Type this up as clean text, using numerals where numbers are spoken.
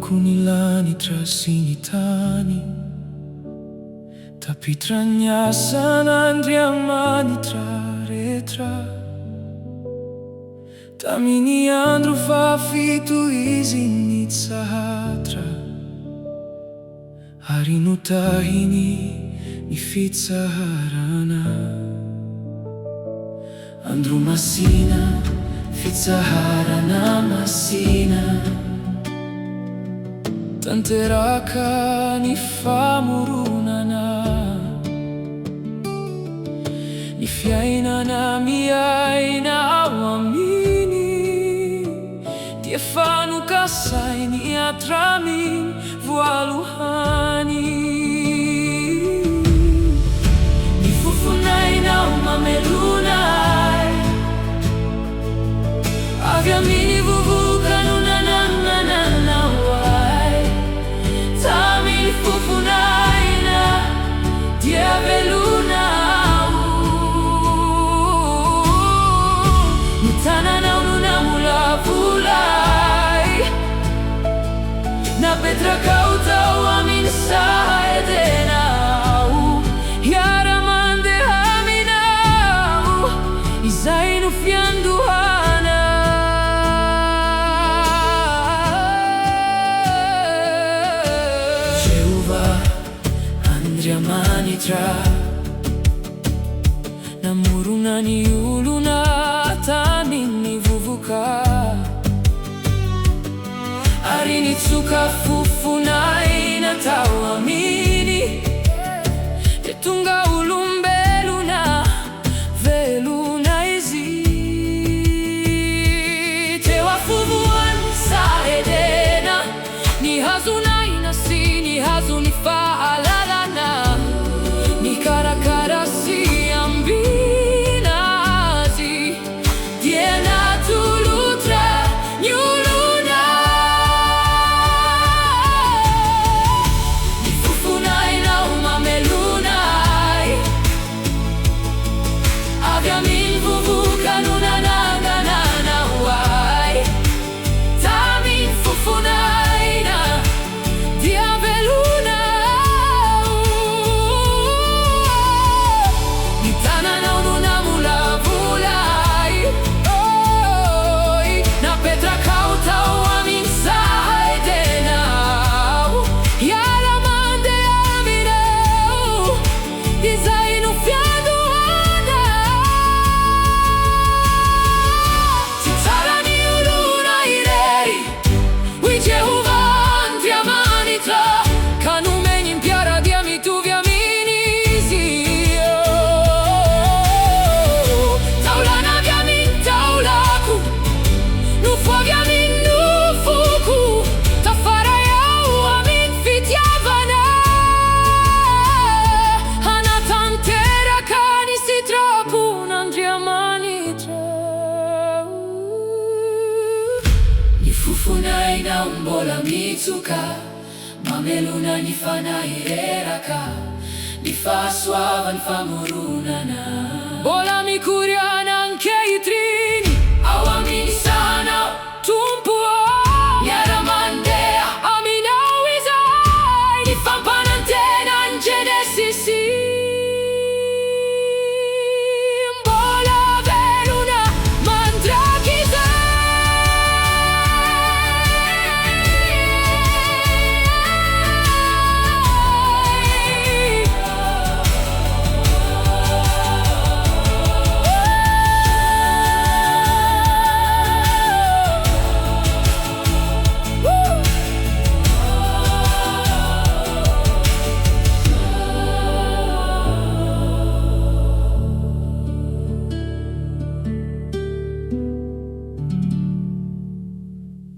kunilani trasinitani Tapitranyasan andriamani traretra Tamini andro fafitu izinit sahatra Harinutahini ifit saharana Andro masina fit saharana masina Tanteraka ni famurunana Ni fiainana miaina awamini Dia fanukasay ni atramin voaluhani Ni fufunay na umamelunay Agamini vuvukan unananananaway Tamin fufunay na diabeluna Mutananaw nunamulapulay Na Petra kautaw amin sa edenaw Yaramande haminaw Izay nufianduhana Jehovah Andriamanitra Namuruna ni uluna tamin ni vuvuka Arinitsuka fufunay na tawamini Tetunga ulumbeluna veluna izi Tewa fuvuan sa edena Ni hazunay na si ni hazuni faalalana Ni karakara si ambinazi Diena tulutra nyuluna Ni fufunay na umamelunay Agamin vuvukan unanangananaway Tamin fufunay na diabeluna Ni tananaw nunamulapulay Na Petra kautaw amin sa edenaw Yaramande aminaw Izay nufiaduhana Titara ni uluna irei Ui Jehovah Andriamanitra Kanumen impiara diami tu viaminizi Taulana viamin taulaku Nufu viamin nufuku Tafarayau amin fitiavana Hanatantera kani sitrapun Andriamanitra Ni fufunay na umbola mitsuka Mameluna ni fanaireraka Ni faswavan famurunana Bola mi kuriana anche i trini